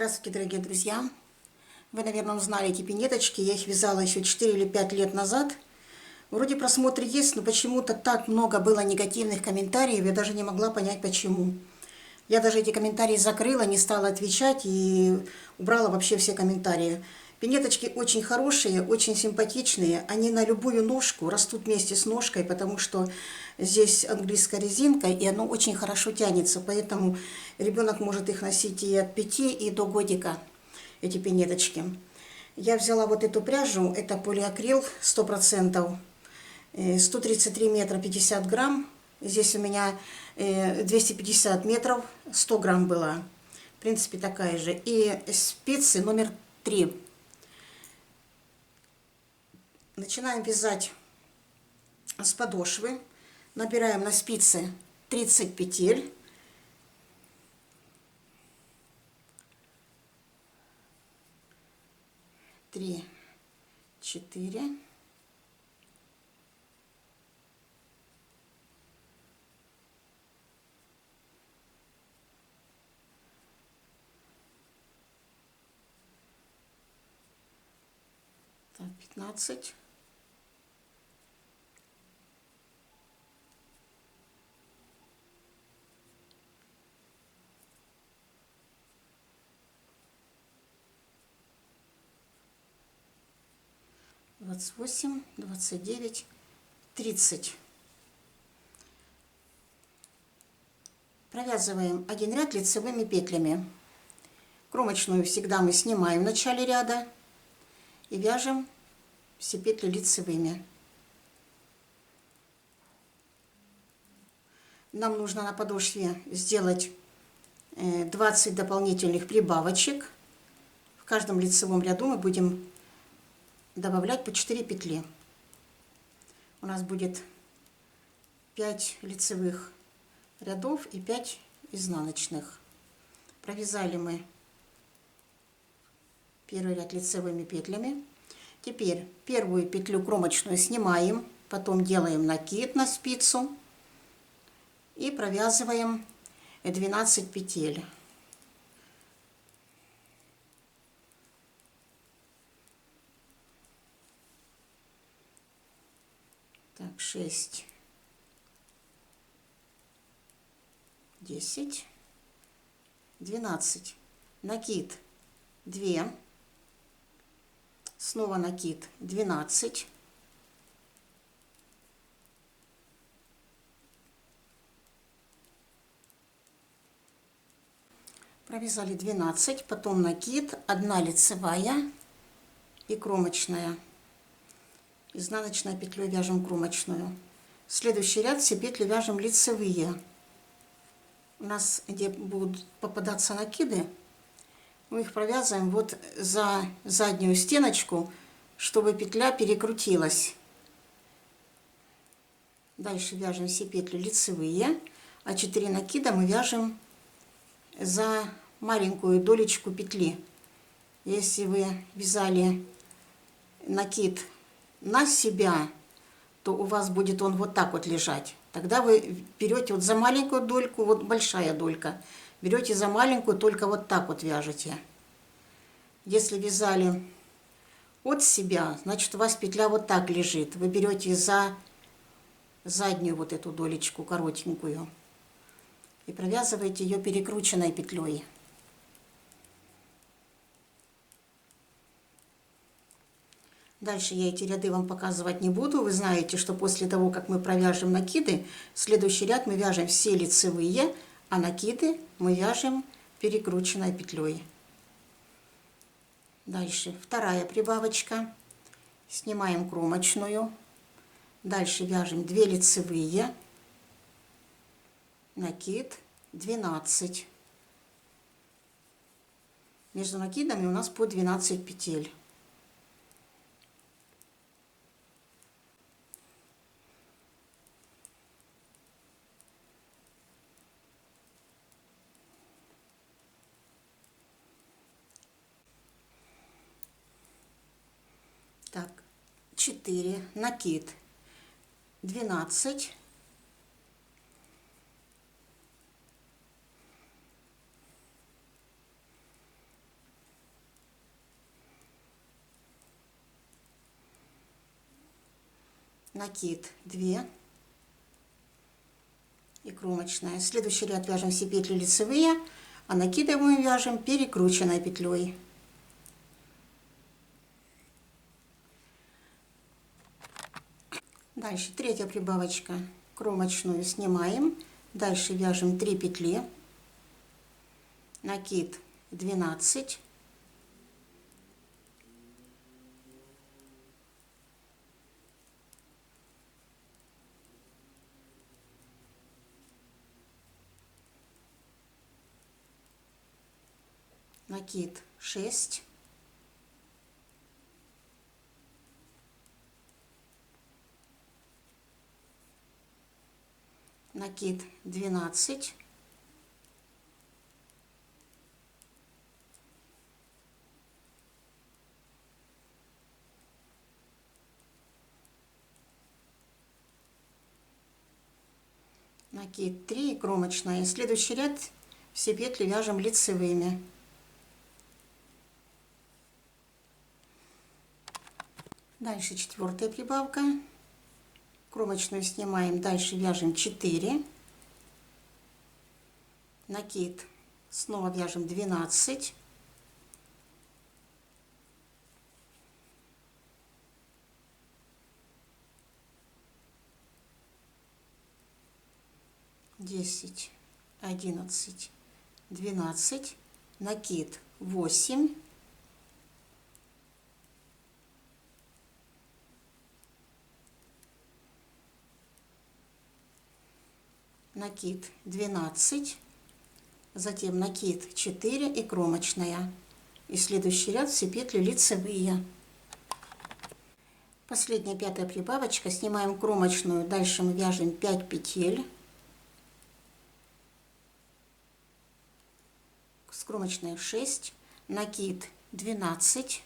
Здравствуйте, дорогие друзья! Вы, наверное, узнали эти пинеточки. Я их вязала еще 4 или 5 лет назад. Вроде просмотры есть, но почему-то так много было негативных комментариев, я даже не могла понять, почему. Я даже эти комментарии закрыла, не стала отвечать и убрала вообще все комментарии. Пинеточки очень хорошие, очень симпатичные. Они на любую ножку растут вместе с ножкой, потому что здесь английская резинка, и оно очень хорошо тянется. Поэтому ребенок может их носить и от 5 и до годика, эти пинеточки. Я взяла вот эту пряжу, это полиакрил 100%, 133 метра 50 грамм. Здесь у меня 250 метров, 100 грамм была. В принципе, такая же. И спицы номер 3. Начинаем вязать с подошвы. Набираем на спицы 30 петель. Три, 4. Так, 15. 28, 29, 30. Провязываем один ряд лицевыми петлями. Кромочную всегда мы снимаем в начале ряда и вяжем все петли лицевыми. Нам нужно на подошве сделать 20 дополнительных прибавочек. В каждом лицевом ряду мы будем добавлять по 4 петли. У нас будет 5 лицевых рядов и 5 изнаночных. Провязали мы первый ряд лицевыми петлями. Теперь первую петлю кромочную снимаем, потом делаем накид на спицу и провязываем 12 петель. Так, 6, 10, 12. Накид 2, снова накид 12. Провязали 12, потом накид, 1 лицевая и кромочная. Изнаночной петлей вяжем кромочную. Следующий ряд все петли вяжем лицевые. У нас, где будут попадаться накиды, мы их провязываем вот за заднюю стеночку, чтобы петля перекрутилась. Дальше вяжем все петли лицевые, а 4 накида мы вяжем за маленькую долечку петли. Если вы вязали накид на себя, то у вас будет он вот так вот лежать. Тогда вы берете вот за маленькую дольку, вот большая долька, берете за маленькую, только вот так вот вяжете. Если вязали от себя, значит у вас петля вот так лежит. Вы берете за заднюю вот эту долечку коротенькую и провязываете ее перекрученной петлей. Дальше я эти ряды вам показывать не буду. Вы знаете, что после того, как мы провяжем накиды, следующий ряд мы вяжем все лицевые, а накиды мы вяжем перекрученной петлей. Дальше вторая прибавочка. Снимаем кромочную. Дальше вяжем 2 лицевые. Накид 12. Между накидами у нас по 12 петель. Так, 4, накид 12, накид 2 и кромочная. Следующий ряд вяжем все петли лицевые, а накидываем, вяжем перекрученной петлей. Дальше третья прибавочка, кромочную снимаем, дальше вяжем 3 петли, накид 12, накид 6, накид 12, накид 3 и кромочная. Следующий ряд все петли вяжем лицевыми. Дальше четвертая прибавка, кромочную снимаем, дальше вяжем 4, накид, снова вяжем 12, десять, 11, 12, накид 8, накид 12, затем накид 4 и кромочная. И следующий ряд все петли лицевые. Последняя пятая прибавочка, снимаем кромочную, дальше мы вяжем 5 петель. С кромочной 6, накид 12,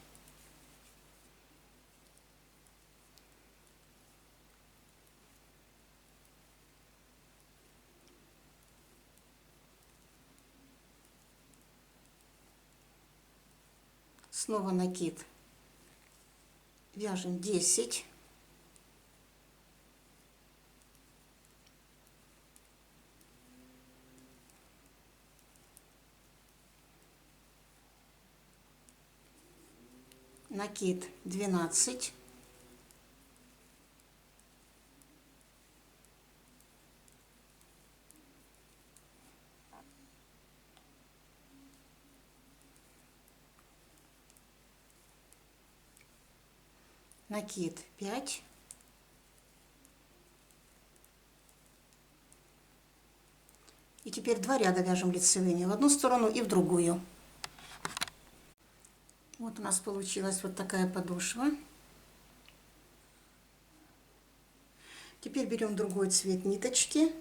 снова накид, вяжем 10, накид 12, накид 5, и теперь 2 ряда вяжем лицевыми в одну сторону и в другую. Вот у нас получилась вот такая подошва. Теперь берем другой цвет ниточки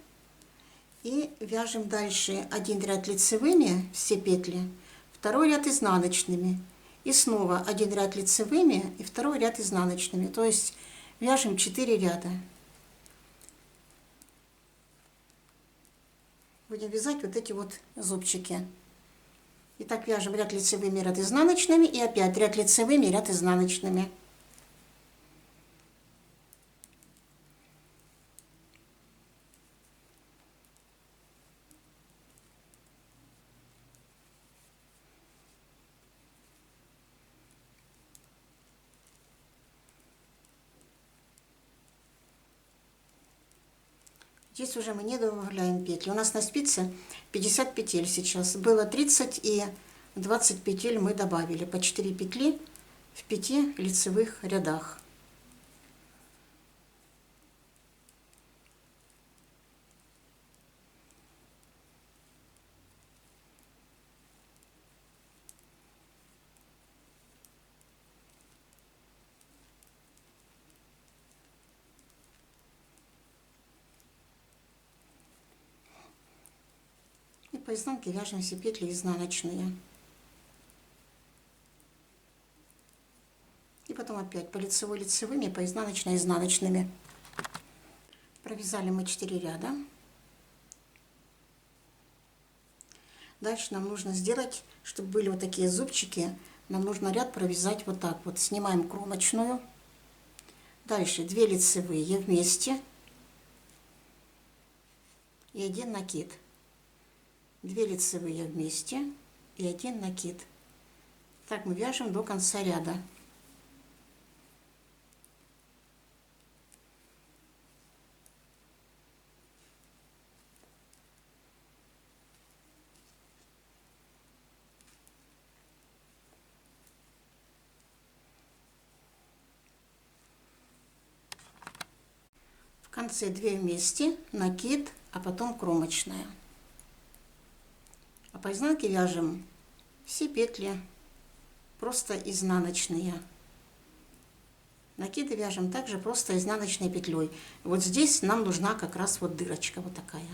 и вяжем дальше один ряд лицевыми, все петли, второй ряд изнаночными. И снова один ряд лицевыми и второй ряд изнаночными. То есть вяжем 4 ряда. Будем вязать вот эти вот зубчики. Итак, вяжем ряд лицевыми, ряд изнаночными и опять ряд лицевыми, ряд изнаночными. Здесь уже мы не добавляем петли. У нас на спице 50 петель сейчас. Было 30 и 20 петель мы добавили. По 4 петли в 5 лицевых рядах. И по изнанке вяжем все петли изнаночные. И потом опять по лицевой лицевыми, по изнаночной изнаночными. Провязали мы 4 ряда. Дальше нам нужно сделать, чтобы были вот такие зубчики, нам нужно ряд провязать вот так вот. Снимаем кромочную, Дальше 2 лицевые вместе и 1 накид. 2 лицевые вместе и 1 накид. Так мы вяжем до конца ряда. В конце 2 вместе, накид, а потом кромочная. А по изнанке вяжем все петли просто изнаночные. Накиды вяжем также просто изнаночной петлей. Вот здесь нам нужна как раз вот дырочка вот такая.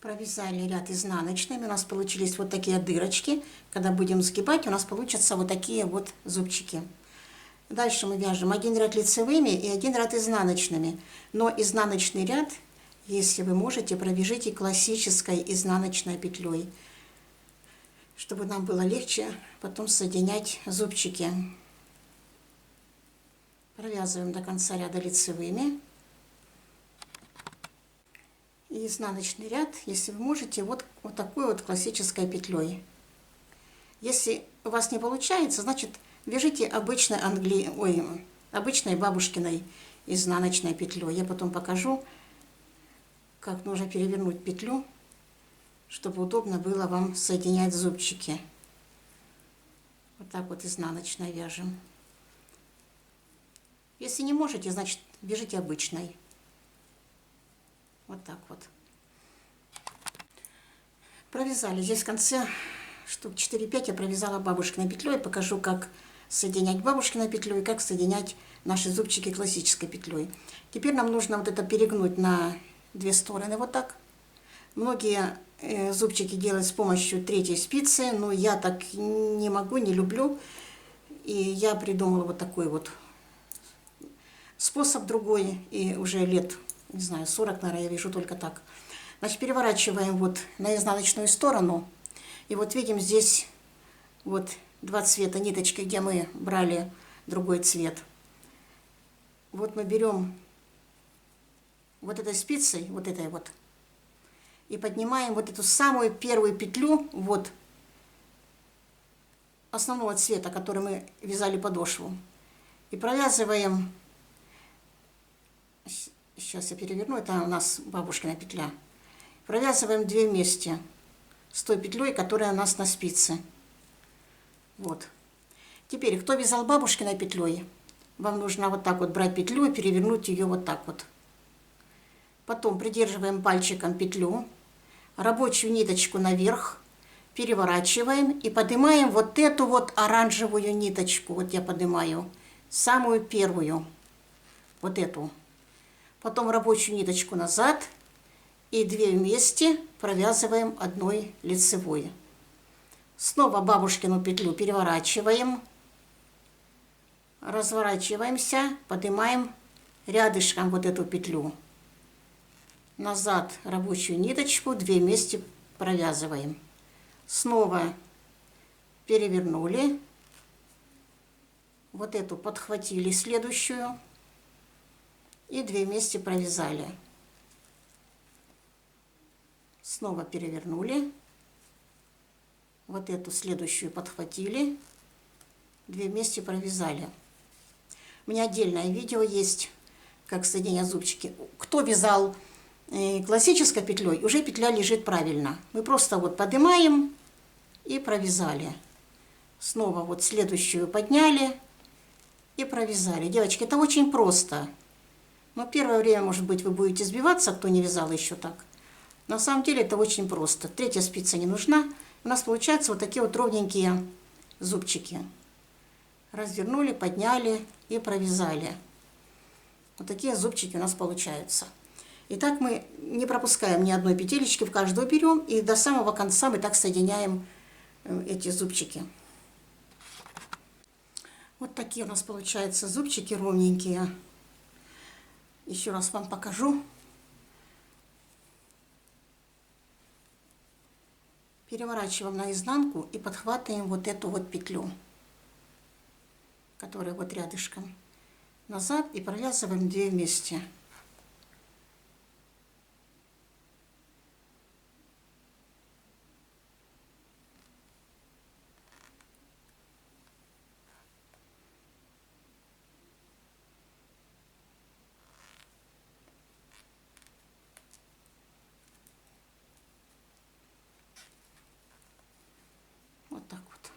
Провязали ряд изнаночными, у нас получились вот такие дырочки. Когда будем сгибать, у нас получатся вот такие вот зубчики. Дальше мы вяжем 1 ряд лицевыми и 1 ряд изнаночными. Но изнаночный ряд, если вы можете, провяжите классической изнаночной петлей, чтобы нам было легче потом соединять зубчики. Провязываем до конца ряда лицевыми. И изнаночный ряд, если вы можете, вот такой вот классической петлей. Если у вас не получается, значит вяжите обычной бабушкиной изнаночной петлей. Я потом покажу, как нужно перевернуть петлю, чтобы удобно было вам соединять зубчики. Вот так вот изнаночной вяжем. Если не можете, значит вяжите обычной. Вот так вот. Провязали. Здесь в конце штук 4-5 я провязала бабушкиной петлей. Покажу, как соединять бабушкиной петлей и как соединять наши зубчики классической петлей. Теперь нам нужно вот это перегнуть на 2 стороны вот так. Многие зубчики делают с помощью 3-й спицы, но я так не могу, не люблю. И я придумала вот такой вот способ другой, и уже лет, не знаю, 40, наверное, я вяжу только так. Значит, переворачиваем вот на изнаночную сторону. И вот видим здесь вот 2 цвета ниточки, где мы брали другой цвет. Вот мы берем вот этой спицей, вот этой вот, и поднимаем вот эту самую первую петлю вот основного цвета, который мы вязали подошву. И провязываем. Сейчас я переверну, это у нас бабушкина петля. Провязываем 2 вместе с той петлей, которая у нас на спице. Вот. Теперь, кто вязал бабушкиной петлей, вам нужно вот так вот брать петлю и перевернуть ее вот так вот. Потом придерживаем пальчиком петлю, рабочую ниточку наверх, переворачиваем и поднимаем вот эту вот оранжевую ниточку. Вот я поднимаю самую первую, вот эту. Потом рабочую ниточку назад и 2 вместе провязываем 1 лицевой. Снова бабушкину петлю переворачиваем, разворачиваемся, поднимаем рядышком вот эту петлю. Назад рабочую ниточку, 2 вместе провязываем. Снова перевернули, вот эту подхватили следующую. И 2 вместе провязали. Снова перевернули. Вот эту следующую подхватили. 2 вместе провязали. У меня отдельное видео есть, как соединять зубчики. Кто вязал классической петлей, уже петля лежит правильно. Мы просто вот поднимаем и провязали. Снова вот следующую подняли и провязали. Девочки, это очень просто. Но первое время, может быть, вы будете сбиваться, кто не вязал еще так. На самом деле это очень просто. 3-я спица не нужна. У нас получаются вот такие вот ровненькие зубчики. Развернули, подняли и провязали. Вот такие зубчики у нас получаются. Итак, мы не пропускаем ни одной петелечки, в каждую берем. И до самого конца мы так соединяем эти зубчики. Вот такие у нас получаются зубчики ровненькие. Еще раз вам покажу. Переворачиваем наизнанку и подхватываем вот эту вот петлю, которая вот рядышком, назад, и провязываем 2 вместе. Вот так вот.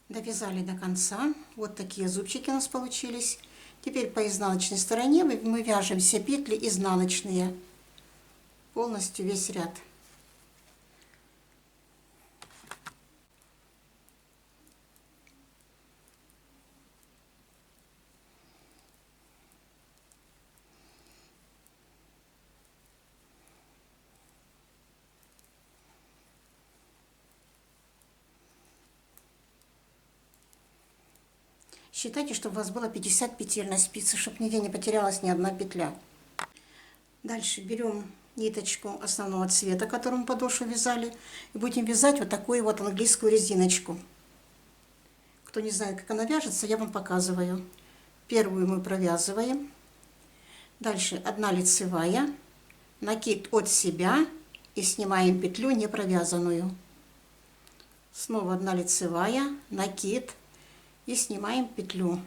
Довязали до конца. Вот такие зубчики у нас получились. Теперь по изнаночной стороне мы вяжем все петли изнаночные. Полностью весь ряд. Считайте, чтобы у вас было 50 петель на спице, чтобы нигде не потерялась ни одна петля. Дальше берем ниточку основного цвета, которую мы подошву вязали, и будем вязать вот такую вот английскую резиночку. Кто не знает, как она вяжется, я вам показываю. Первую мы провязываем. Дальше 1 лицевая, накид от себя и снимаем петлю не провязанную. Снова 1 лицевая, накид и снимаем петлю.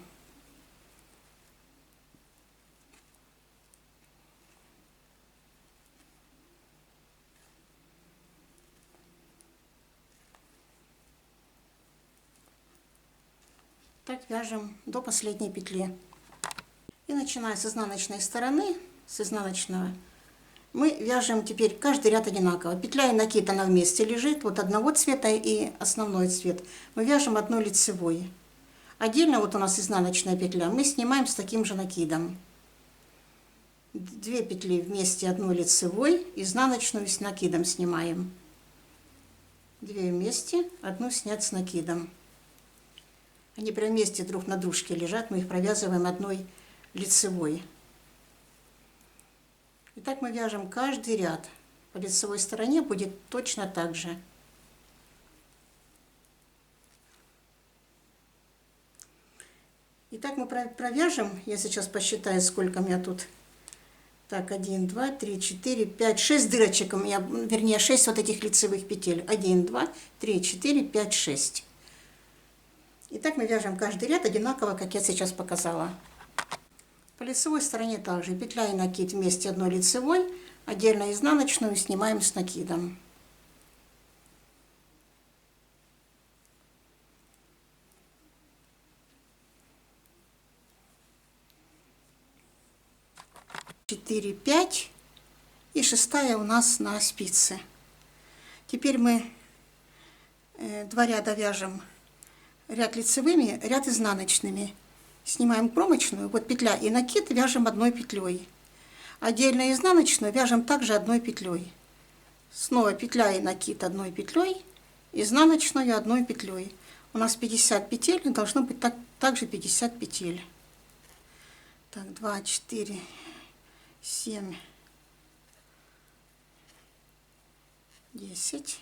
Так вяжем до последней петли. И начиная с изнаночной стороны, с изнаночного, мы вяжем теперь каждый ряд одинаково. Петля и накид, она вместе лежит, вот одного цвета и основной цвет. Мы вяжем 1 лицевой. Отдельно вот у нас изнаночная петля, мы снимаем с таким же накидом. 2 петли вместе, 1 лицевой, изнаночную с накидом снимаем. 2 вместе, 1 снять с накидом. Они прям вместе друг на дружке лежат, мы их провязываем 1 лицевой. И так мы вяжем каждый ряд. По лицевой стороне будет точно так же. Итак, мы провяжем, я сейчас посчитаю, сколько у меня тут. Так, 1, 2, 3, 4, 5, 6 дырочек у меня, вернее, 6 вот этих лицевых петель. 1, 2, 3, 4, 5, 6. Итак, мы вяжем каждый ряд одинаково, как я сейчас показала. По лицевой стороне также петля и накид вместе 1 лицевой, отдельно изнаночную снимаем с накидом. Четыре, 5 и 6 у нас на спице. Теперь мы 2 ряда вяжем, ряд лицевыми, ряд изнаночными. Снимаем кромочную, вот петля и накид вяжем 1 петлей. Отдельно изнаночную вяжем также 1 петлей. Снова петля и накид 1 петлей, изнаночную 1 петлей. У нас 50 петель, должно быть также 50 петель. Так, 2, 4, 7, 10.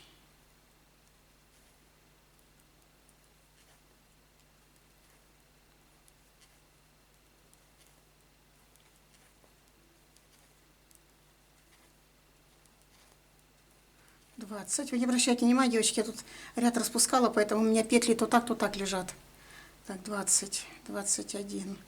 20. Вы не обращайте внимания, девочки, я тут ряд распускала, поэтому у меня петли то так лежат. Так, 20, 21.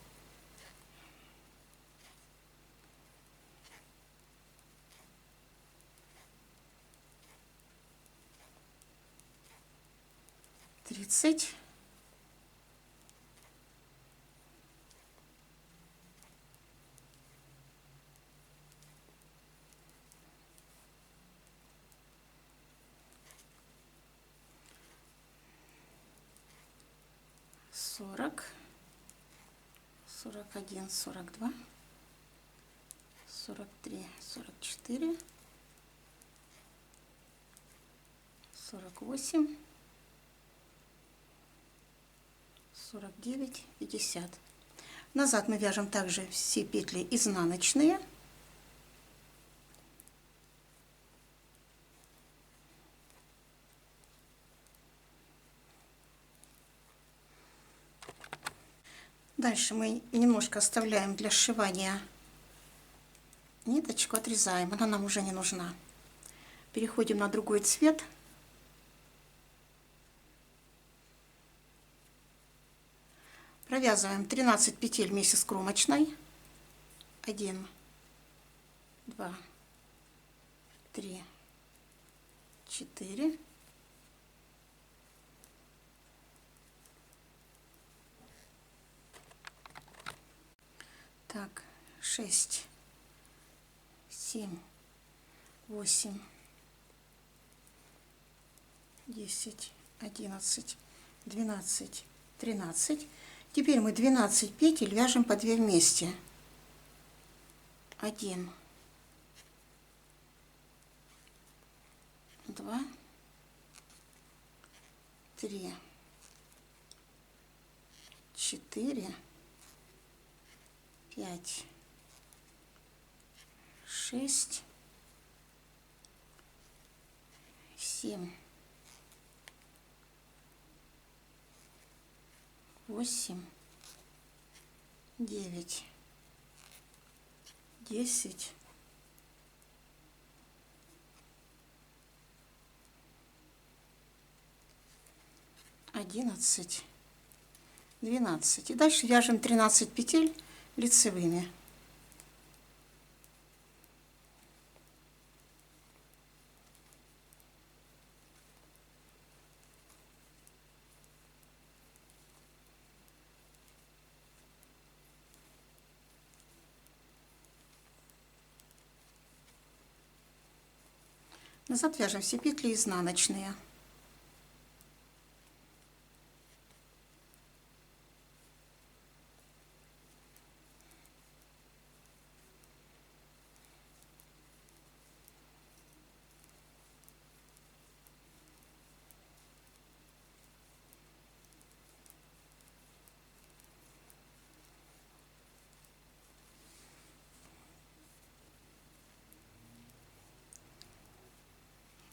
30. 40, 41, 42, 43, 44, 48, 49, 50. Назад мы вяжем также все петли изнаночные. Дальше мы немножко оставляем для сшивания ниточку, отрезаем, она нам уже не нужна. Переходим на другой цвет. Провязываем 13 петель вместе с кромочной. 1, 2, 3, 4. Так, 6, 7, 8, 10, 11, 12, 13. Теперь мы 12 петель вяжем по 2 вместе. 1, 2, 3, 4, 5, 6, 7, 8, 9, 10, 11, 12. И дальше вяжем 13 петель лицевыми. Назад вяжем все петли изнаночные.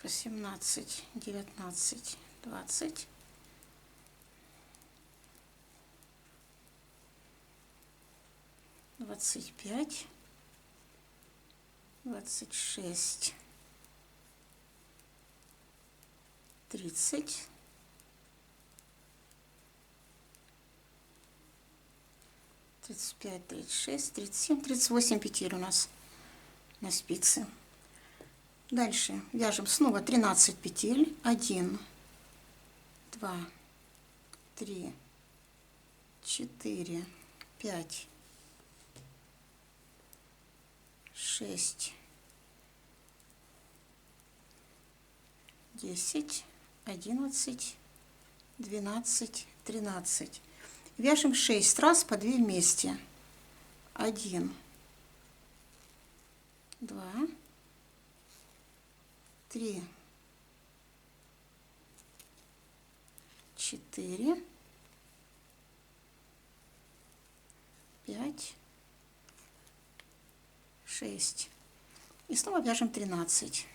По 17, 19, 20. 25, 26, 30, 35, 36, 37, 38 петель у нас на спице. Дальше вяжем снова 13 петель. 1, 2, 3, 4, 5, 6, 10, 11, 12, 13. Вяжем 6 раз по 2 вместе. 1, 2, 3, 4, 5, 6. И снова вяжем 13.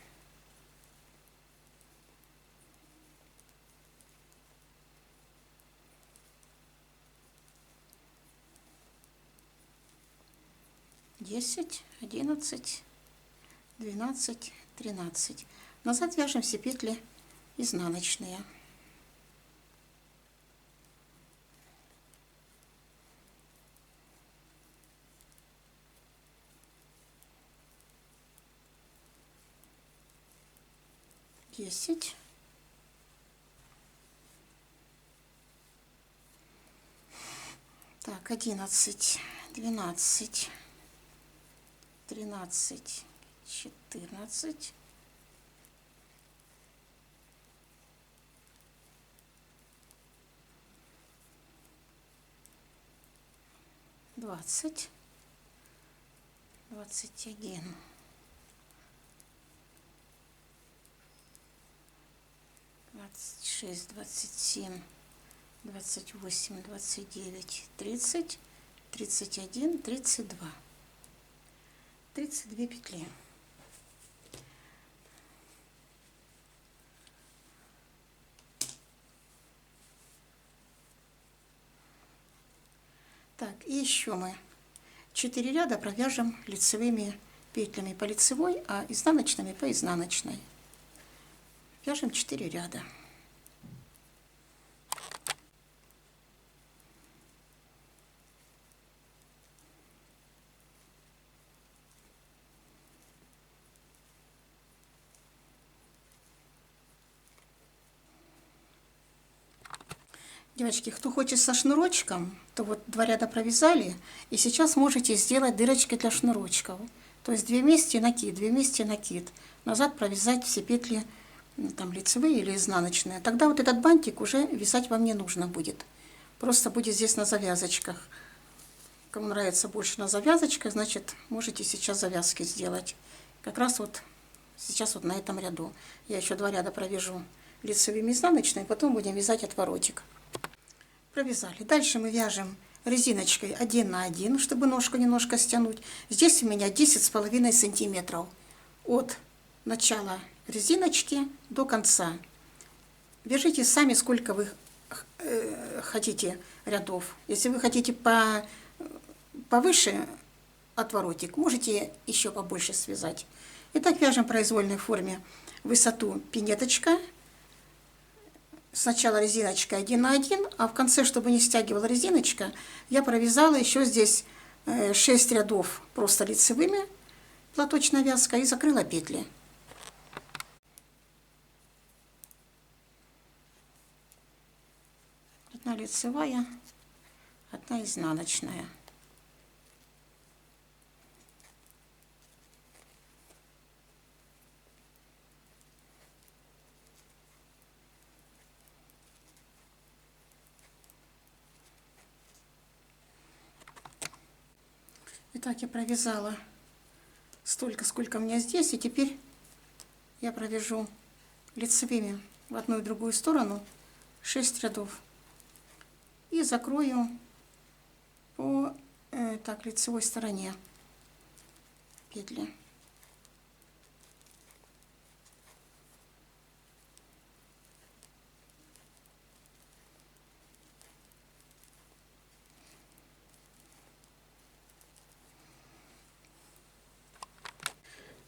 Десять, 11, 12, 13. Назад вяжем все петли изнаночные. Десять. Так, 11, 12, 13, 14, 20, 21, 26, 27, 28, 29, 30 31, 32. 32 петли. Так, и еще мы 4 ряда провяжем лицевыми петлями по лицевой, а изнаночными по изнаночной. Вяжем 4 ряда. Девочки, кто хочет со шнурочком, то вот 2 ряда провязали, и сейчас можете сделать дырочки для шнурочков. То есть 2 вместе накид, 2 вместе накид. Назад провязать все петли, там лицевые или изнаночные. Тогда вот этот бантик уже вязать вам не нужно будет. Просто будет здесь на завязочках. Кому нравится больше на завязочках, значит, можете сейчас завязки сделать. Как раз вот сейчас вот на этом ряду. Я еще 2 ряда провяжу лицевыми и изнаночными, потом будем вязать отворотик. Провязали. Дальше мы вяжем резиночкой 1 на 1, чтобы ножку немножко стянуть. Здесь у меня 10,5 сантиметров от начала резиночки до конца. Вяжите сами, сколько вы хотите рядов. Если вы хотите повыше отворотик, можете еще побольше связать. Итак, вяжем в произвольной форме высоту пинеточка. Сначала резиночка 1 на 1, а в конце, чтобы не стягивала резиночка, я провязала еще здесь 6 рядов просто лицевыми платочной вязкой и закрыла петли. Одна лицевая, одна изнаночная. Итак, я провязала столько, сколько у меня здесь, и теперь я провяжу лицевыми в одну и другую сторону 6 рядов и закрою по так, лицевой стороне петли.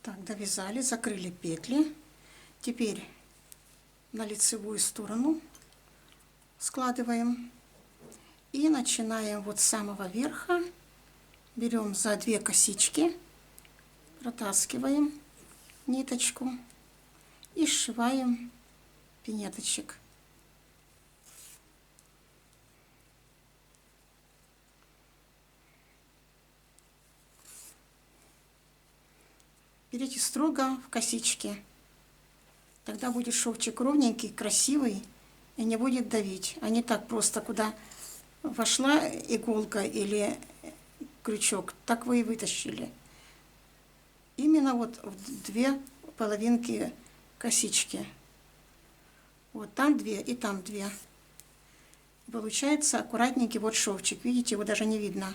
Так, довязали, закрыли петли. Теперь на лицевую сторону складываем и начинаем вот с самого верха. Берем за 2 косички, протаскиваем ниточку и сшиваем пинеточек. Берите строго в косички. Тогда будет шовчик ровненький, красивый и не будет давить. А не так просто, куда вошла иголка или крючок, так вы и вытащили. Именно вот в 2 половинки косички. Вот там 2 и там 2. Получается аккуратненький вот шовчик. Видите, его даже не видно.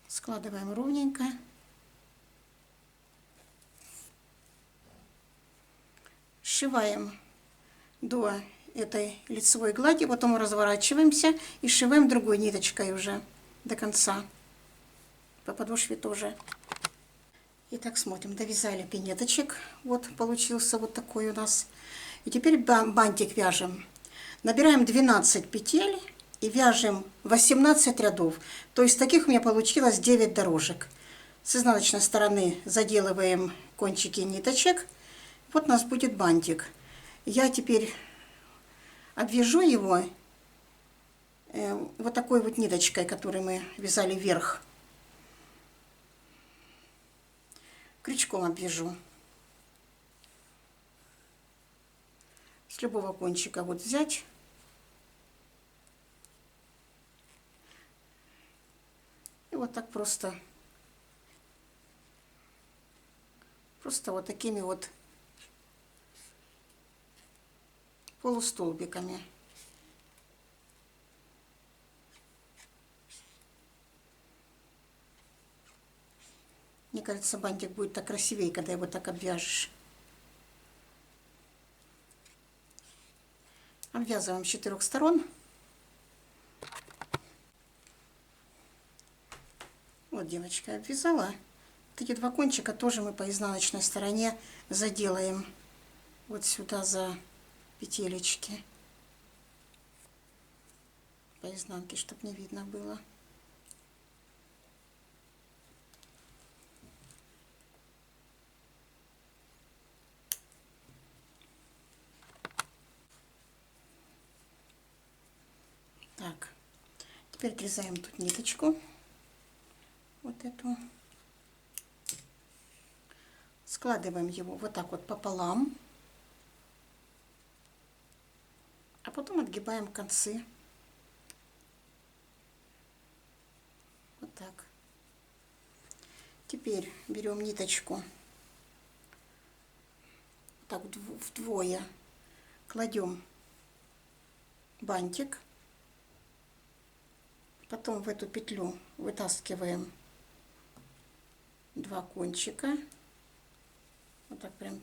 Складываем ровненько. Сшиваем до этой лицевой глади, потом разворачиваемся и сшиваем другой ниточкой уже до конца. По подошве тоже. Итак, смотрим, довязали пинеточек. Вот получился вот такой у нас. И теперь бантик вяжем. Набираем 12 петель и вяжем 18 рядов. То есть таких у меня получилось 9 дорожек. С изнаночной стороны заделываем кончики ниточек. Вот у нас будет бантик. Я теперь обвяжу его вот такой вот ниточкой, которую мы вязали вверх. Крючком обвяжу. С любого кончика вот взять. И вот так просто вот такими вот полустолбиками. Мне кажется, бантик будет так красивее, когда его так обвяжешь. Обвязываем с 4 сторон. Вот, девочка, обвязала. Вот эти 2 кончика тоже мы по изнаночной стороне заделаем вот сюда за петелечки. По изнанке, чтобы не видно было. Так, теперь отрезаем тут ниточку, вот эту, складываем его вот так вот пополам, а потом отгибаем концы, вот так. Теперь берем ниточку, так вдвое, кладем бантик. Потом в эту петлю вытаскиваем 2 кончика. Вот так прям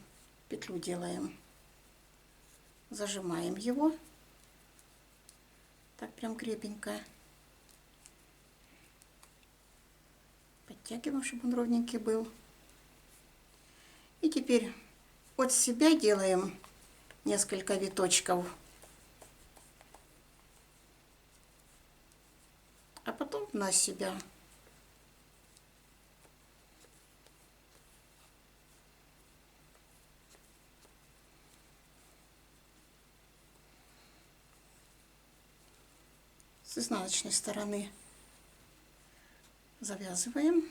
петлю делаем. Зажимаем его. Так прям крепенько. Подтягиваем, чтобы он ровненький был. И теперь от себя делаем несколько виточков. А потом на себя. С изнаночной стороны завязываем.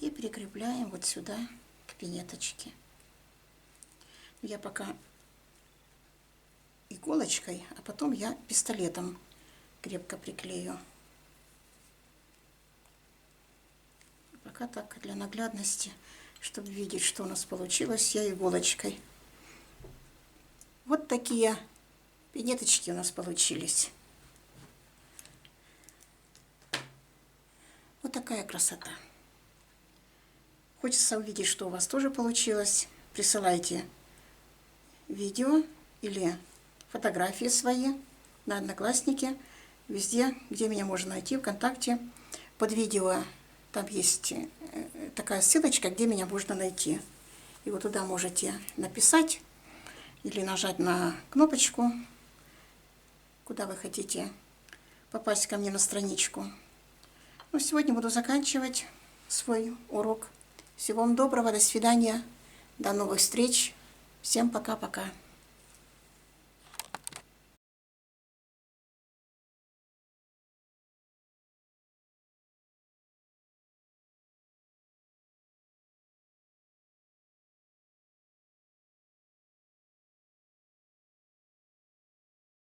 И прикрепляем вот сюда к пинеточке. Я пока иголочкой, а потом я пистолетом крепко приклею. Пока так для наглядности, чтобы видеть, что у нас получилось, я иголочкой. Вот такие пинеточки у нас получились. Вот такая красота. Хочется увидеть, что у вас тоже получилось. Присылайте видео или фотографии свои на Одноклассники, везде, где меня можно найти, ВКонтакте. Под видео там есть такая ссылочка, где меня можно найти. И вот туда можете написать или нажать на кнопочку, куда вы хотите попасть ко мне на страничку. Ну, сегодня буду заканчивать свой урок. Всего вам доброго, до свидания, до новых встреч. Всем пока-пока.